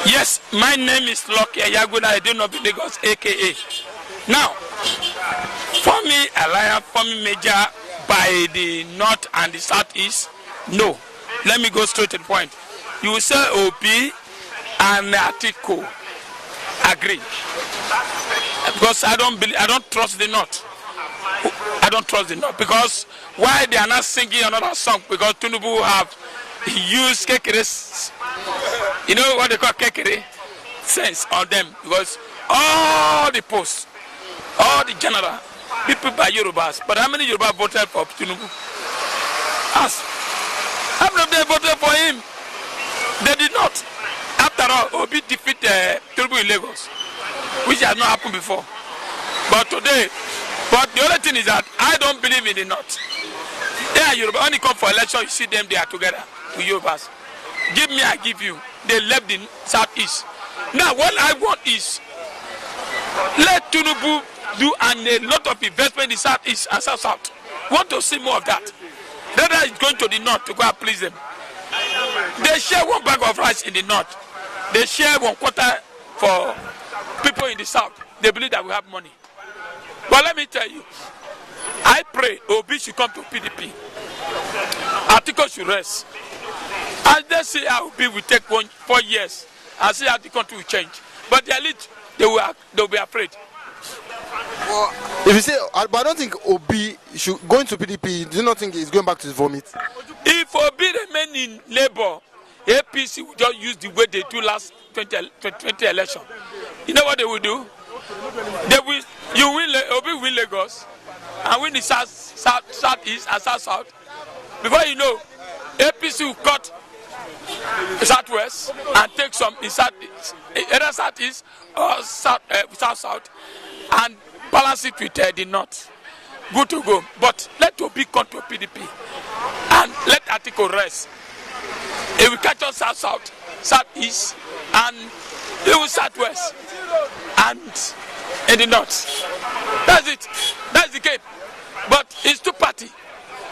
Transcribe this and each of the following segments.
Yes, my name is Lucky Ayaguda. I do not be Lagos, aka. Now, for me, alliance, for me, major by the north and the southeast, no. Let me go straight to the point. You will say OP and Atiko agree. Because I don't trust the north. I don't trust the north. Because why they are not singing another song? Because Tinubu have used Kekere's, you know what they call Kekere? Sense on them. Because all the posts, all the general, people by Yoruba'S. But how many Yoruba voted for Tinubu? Ask. How many of them voted for him? They did not. After all, Obi defeated Tinubu in Lagos, which has not happened before. But today, the other thing is that I don't believe in the north. They are Yoruba. When you come for election, you see them, they are together with Yoruba'S. Give me, I give you. They left the southeast. Now, what I want is, let Tinubu do a lot of investment in the southeast and south. Want to see more of that. Rather is going to the north to go and please them. They share one bag of rice in the north. They share 1/4 for people in the south. They believe that we have money. But let me tell you, I pray Obi should come to PDP. Atiko should rest. And let's see how Obi will take 4 years and see how the country will change. But the elite, they will be afraid. Well, if you say, but I don't think Obi should go into PDP. Do you not think he's going back to his vomit? If Obi remain in Labour, APC will just use the way they do last 20 election. You know what they will do? They will. Obi win Lagos and win the southeast and south. Before you know, APC will cut southwest and take some in southeast, either southeast or south, and balance it with the north. Good to go. But let Obi come to PDP and let Atiko rest. It will catch us southeast, and it will southwest and in the north. That's it. That's the game. But it's 2 party.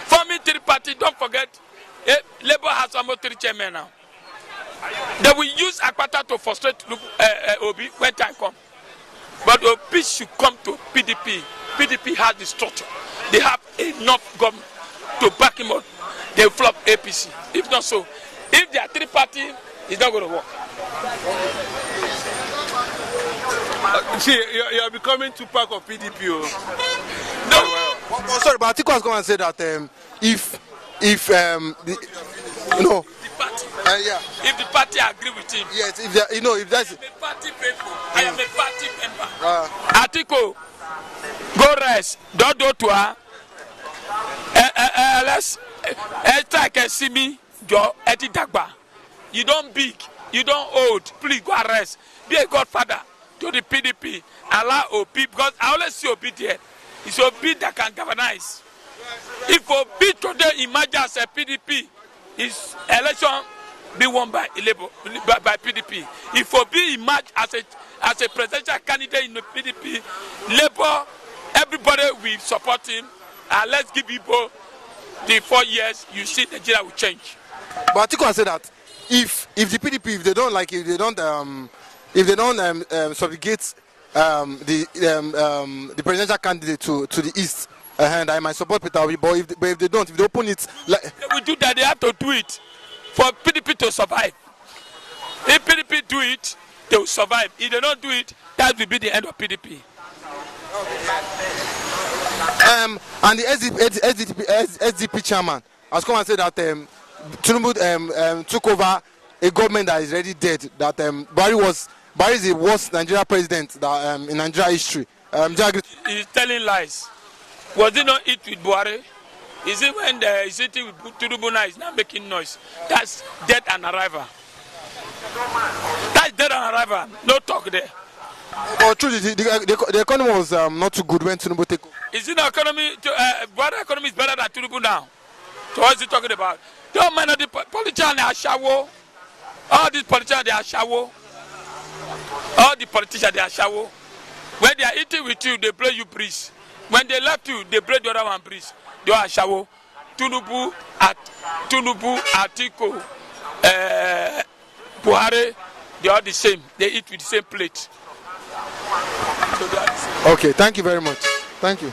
For me, 3 party. Don't forget, Labour has almost 3 chairmen now. They will use Akpata to frustrate Obi when time comes. But Obi should come to PDP. PDP has the structure. They have enough government to back him up. They will flop APC. If not so, if they are 3 party, it's not going to work. See, you are becoming Tupac of PDP. No. Well, sorry, but Atiko has come and said that if if the party agree with him, yes, if that's I am a party people. I am a party member. Atiko, go rest. Don't do to her. Let's try to see me. Your Eti Dagba. You don't big. You don't old. Please go and rest. Be a godfather to the PDP. Allow OP, because I always see OP there. It's OP that can galvanize. If OP today emerges as a PDP, his election be won by PDP. If OP emerges as a presidential candidate in the PDP, Labour, everybody will support him. And let's give people the 4 years. You see, Nigeria will change. But Atiko has said that if the PDP, if they don't subjugate the presidential candidate to the east, and I might support Peter Obi, but if they don't, if they open it, they will do that. They have to do it for PDP to survive. If PDP do it, they will survive. If they don't do it, that will be the end of PDP. And the SDP chairman has come and said that Tinubu took over a government that is already dead. That Buhari is the worst Nigeria president that in Nigeria history. He's telling lies. Was he not eat with Buhari? Is it when he's eating with Tinubu now? He's not making noise. That's dead and arrival. That's dead and arrival. No talk there. But truly, the economy was not too good when Tinubu took over. Is it the economy? Buhari economy is better than Tinubu now. So what is he talking about? Don't mind the politicians, they are shawo. All these politicians, they are shawo. All the politicians, they are shawo. When they are eating with you, they blow you breeze. When they left you, they blow the other one breeze. They are shawo. Tinubu, Atiko, Buhari, They are the same. They eat with the same plate. So they are the same. Okay, thank you very much. Thank you.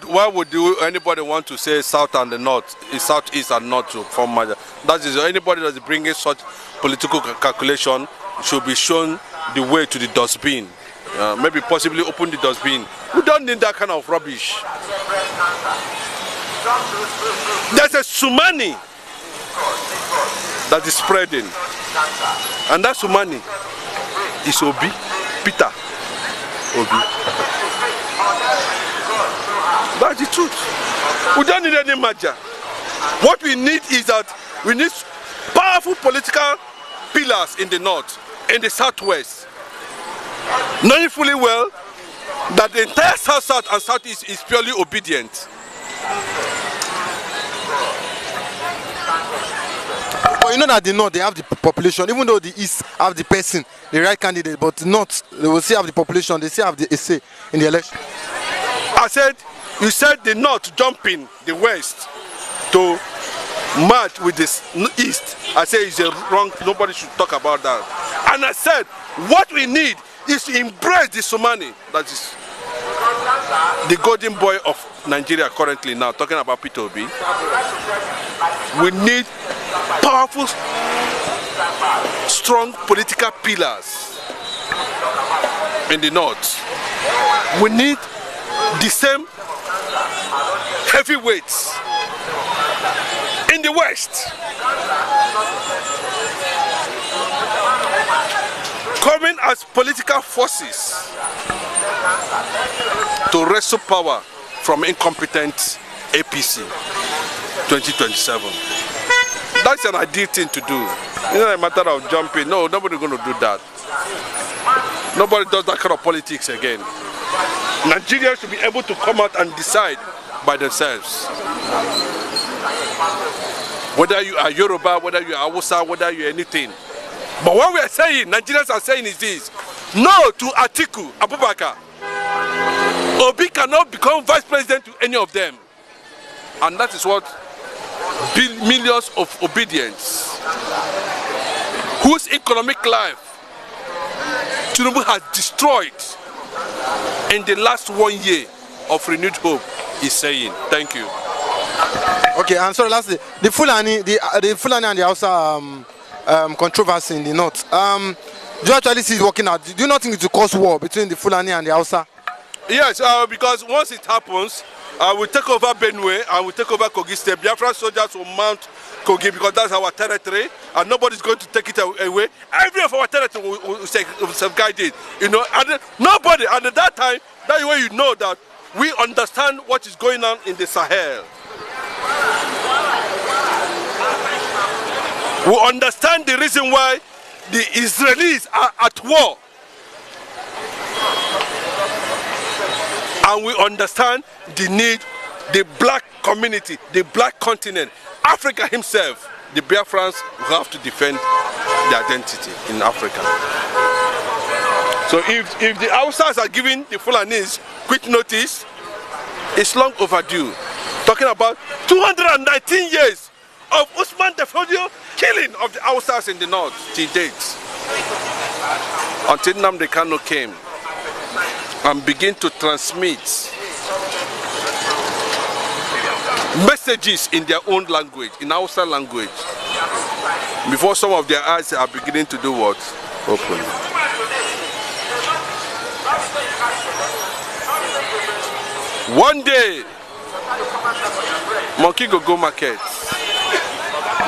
Why would anybody want to say south and the north, south, east and north to form merger? That is, anybody that is bringing such political calculation should be shown the way to the dustbin. Maybe possibly open the dustbin. We don't need that kind of rubbish. There's a tsunami that is spreading, and that tsunami is Obi, Peter Obi. That's the truth. We don't need any merger. What we need is that we need powerful political pillars in the north, in the southwest, knowing fully well that the entire south and southeast is purely obedient. But you know that the north, they have the population, even though the east have the person, the right candidate, but the north, they will still have the population, they still have the say in the election. I said, you said the north jumping the west to merge with the east. I say it's a wrong, nobody should talk about that. And I said, what we need is to embrace the Somali, that is the golden boy of Nigeria currently now, talking about Peter Obi. We need powerful, strong political pillars in the north. We need the same heavyweights in the west, coming as political forces to wrestle power from incompetent APC 2027. That's an ideal thing to do. It's not a matter of jumping. No, nobody's going to do that. Nobody does that kind of politics again. Nigerians should be able to come out and decide by themselves. Whether you are Yoruba, whether you are Hausa, whether you are anything. But what we are saying, Nigerians are saying is this: no to Atiku Abubakar. Obi cannot become vice president to any of them. And that is what millions of obedience, whose economic life Tinubu has destroyed in the last 1 year of renewed hope, is saying. Thank you. Okay, and sorry, lastly, the Fulani and the Hausa controversy in the north. Do you actually see it working out? Do you not think it will cause war between the Fulani and the Hausa? Yes, because once it happens, we'll take over Benue and we'll take over Kogi State. Biafra soldiers will mount Kogi because that's our territory and nobody's going to take it away. Every of our territory will safeguard it. You know, and nobody, and at that time, that's the way you know that we understand what is going on in the Sahel. We understand the reason why the Israelis are at war. And we understand the need, the black community, the black continent, Africa himself, the Biafrans will have to defend their identity in Africa. So if the Hausas are giving the Fulanis quick notice, it's long overdue. Talking about 219 years of Usman Defodio killing of the Hausas in the north till date. Until Nnamdi Kanu came and begin to transmit messages in their own language, in Hausa language, before some of their eyes are beginning to do what? Open. One day, monkey go market.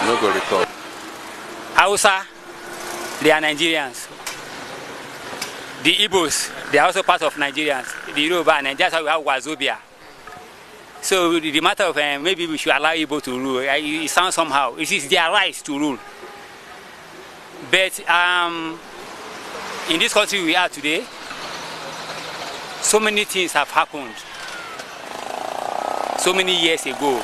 No go record. Hausa, they are Nigerians. The Igbos, they are also part of Nigerians. The Yoruba, and that's how we have Wazobia. So the matter of maybe we should allow Igbo to rule, it sounds somehow. It is their right to rule. But in this country we are today, so many things have happened. So many years ago,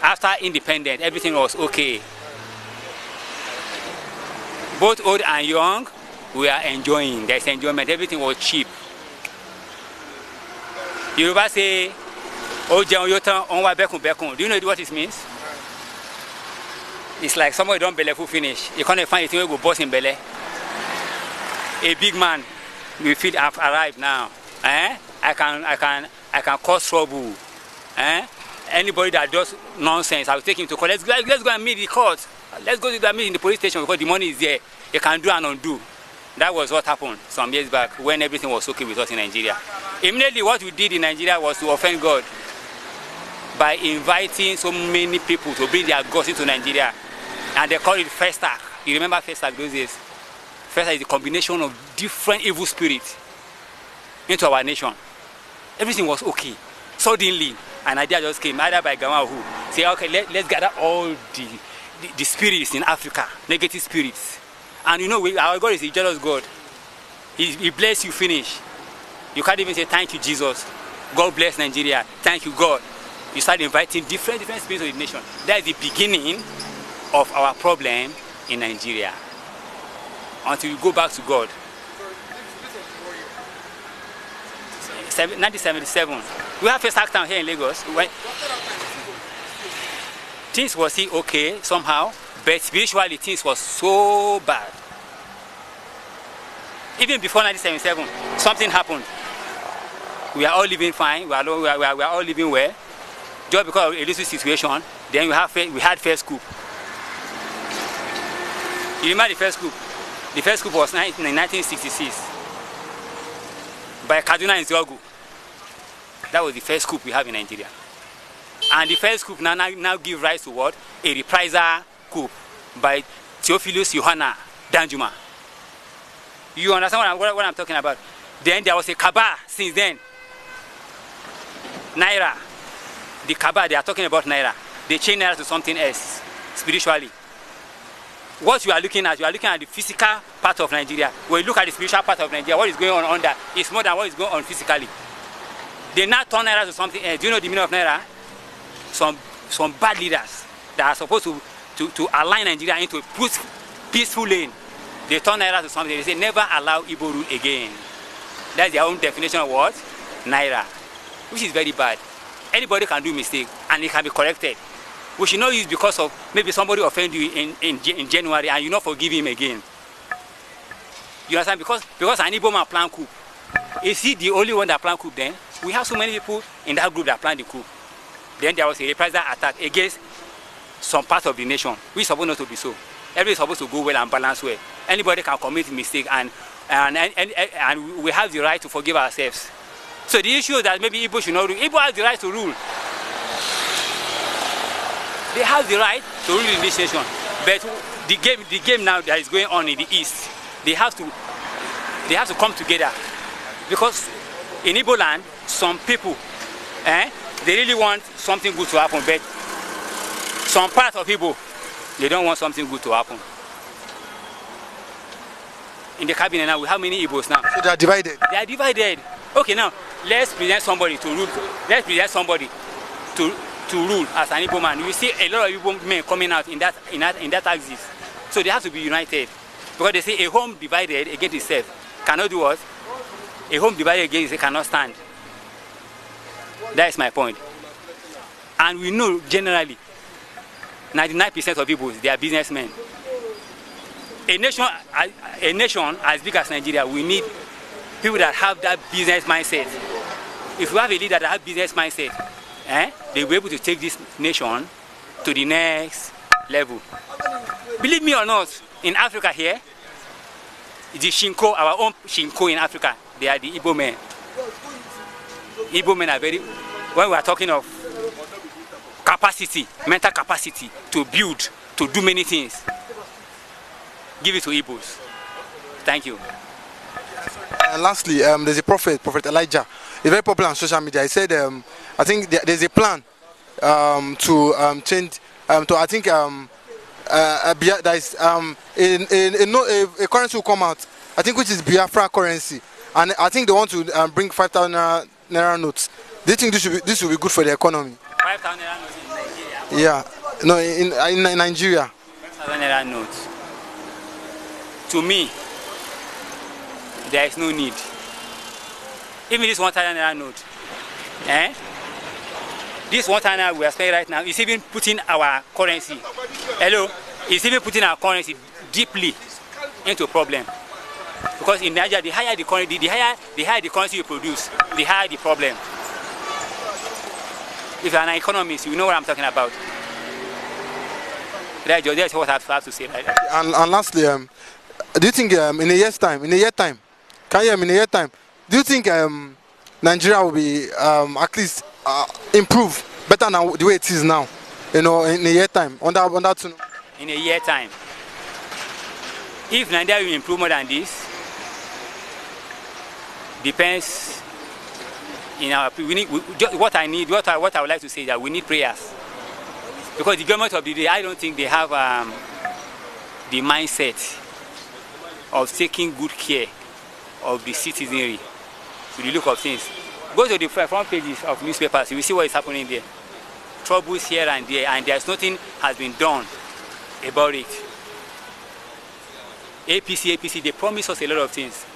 after independence, everything was okay. Both old and young, we are enjoying. There's enjoyment. Everything was cheap. Yoruba say, "Oh, do you know what it means?" It's like somebody don't belle full finish. You can't find anything where go boss in belle. a big man will feel I've arrived now. I can cause trouble. Anybody that does nonsense, I will take him to court. Let's go and meet the court. Let's go to the meet in the police station because the money is there. You can do and undo. That was what happened some years back when everything was okay with us in Nigeria. Immediately what we did in Nigeria was to offend God by inviting so many people to bring their gods into Nigeria. And they call it Festac. You remember Festac those days? Festac is a combination of different evil spirits into our nation. Everything was okay. Suddenly, an idea just came, either by Gama or who. Say, okay, let's gather all the spirits in Africa, negative spirits. And you know, our God is a jealous God. He bless you, finish. You can't even say, thank you, Jesus. God bless Nigeria. Thank you, God. You start inviting different spirits of the nation. That is the beginning of our problem in Nigeria. Until you go back to God. 1977. We have first town here in Lagos. Things were still okay somehow, but spiritually things was so bad. Even before 1977, something happened. We are all living fine. We are all living well. Just because of a little situation, then we had first coup. You remember the first coup? The first coup was in 1966 by Kaduna and Zogu. That was the first coup we have in Nigeria. And the first coup now give rise to what? A reprisal coup by Theophilus Yohana Danjuma. You understand what I'm talking about? Then there was a cabal since then. Naira. The cabal, they are talking about Naira. They changed Naira to something else, spiritually. What you are looking at the physical part of Nigeria. When you look at the spiritual part of Nigeria, what is going on under is more than what is going on physically. They now turn Naira to something else. Do you know the meaning of Naira? Some bad leaders that are supposed to align Nigeria into a peaceful lane. They turn Naira to something. They say never allow Igbo rule again. That's their own definition of what? Naira. Which is very bad. Anybody can do mistake and it can be corrected. We should not use because of maybe somebody offended you in January and you not forgive him again. You understand? Because an Igbo man plan coup. Is he the only one that planned coup then? We have so many people in that group that planned the coup. Then there was a reprisal attack against some part of the nation, which is supposed not to be so. Everybody is supposed to go well and balance well. Anybody can commit mistake and we have the right to forgive ourselves. So the issue is that maybe Igbo should not rule. Igbo has the right to rule. They have the right to rule in this nation. But the game now that is going on in the East, they have to come together. Because in Igbo land, some people, they really want something good to happen, but some part of Igbo, they don't want something good to happen. In the cabinet now, we have many Igbos now. So they are divided? They are divided. Okay, now, let's present somebody to rule. Let's present somebody to rule as an Igbo man. You see a lot of Igbo men coming out in that axis. So they have to be united. Because they say a home divided against itself cannot do what? A home divided against itself cannot stand. That is my point. And we know generally, 99% of people, they are businessmen. A nation as big as Nigeria, we need people that have that business mindset. If we have a leader that has business mindset, they will be able to take this nation to the next level. Believe me or not, in Africa here, the Shinko, our own Shinko in Africa, they are the Igbo men. Igbo men are very, when we are talking of capacity, mental capacity to build, to do many things, give it to Igbos. Thank you. And lastly, there's a prophet Elijah. He's very popular on social media. He said, I think there's a plan to change, I think there is a currency will come out, I think, which is Biafra currency. And I think they want to bring 5,000 naira notes. Do you think this will be good for the economy? 5,000 naira notes in Nigeria? Yeah. No, in Nigeria. 5,000 naira notes. To me, there is no need. Even this 1,000 naira note, this 1,000 naira we are spending right now is even putting our currency, it's even putting our currency deeply into a problem. Because in Nigeria, the higher the currency you produce, the higher the problem. If you're an economist, you know what I'm talking about. That's what I have to say. Right? And lastly, do you think in a year's time, can you hear me, in a year's time, do you think Nigeria will be at least improve better than the way it is now? You know, in a year's time, on that tune? In a year's time, if Nigeria will improve more than this, depends. What I would like to say is that we need prayers, because the government of the day, I don't think they have the mindset of taking good care of the citizenry. To the look of things, go to the front pages of newspapers, you will see what is happening there. Troubles here and there, and there's nothing has been done about it. APC, they promise us a lot of things.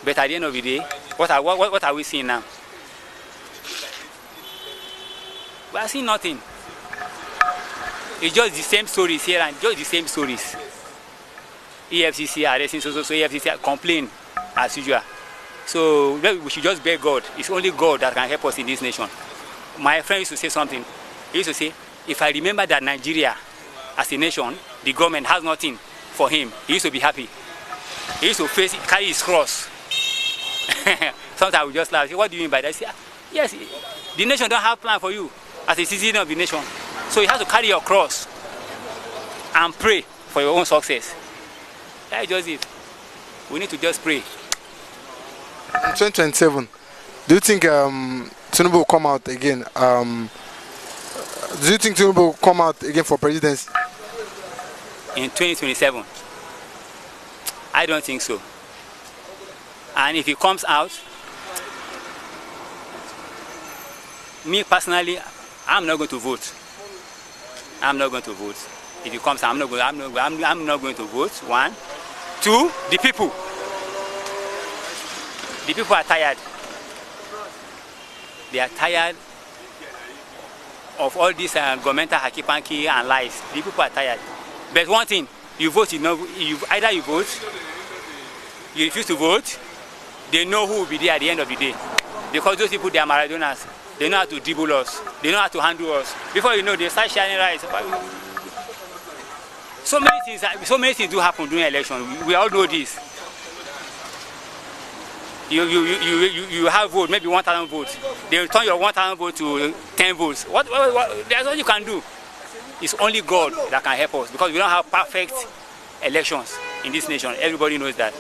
But at the end of the day, what are we seeing now? We are seeing nothing. It's just the same stories here and just the same stories. EFCC arresting, so EFCC complain as usual. So we should just beg God. It's only God that can help us in this nation. My friend used to say something. He used to say, if I remember that Nigeria as a nation, the government has nothing for him, he used to be happy. He used to carry his cross. Sometimes we just laugh. Say, what do you mean by that? I say, yes, the nation don't have plan for you as a citizen of the nation. So you have to carry your cross and pray for your own success. That's just it. We need to just pray. In 2027, do you think Tinubu will come out again? Do you think Tinubu will come out again for presidency? In 2027, I don't think so. And if he comes out, me personally, I'm not going to vote. I'm not going to vote. If he comes out, I'm not going to vote. 1, 2, the people. The people are tired. They are tired of all this governmental haki-panky and lies. The people are tired. But one thing, you vote, either you vote, you refuse to vote, they know who will be there at the end of the day. Because those people, they are Maradonas. They know how to dribble us. They know how to handle us. Before you know, they start shining lights. So many things do happen during election. We all know this. You have vote, maybe 1,000 votes. They will turn your 1,000 vote to 10 votes. That's all you can do. It's only God that can help us, because we don't have perfect elections in this nation. Everybody knows that.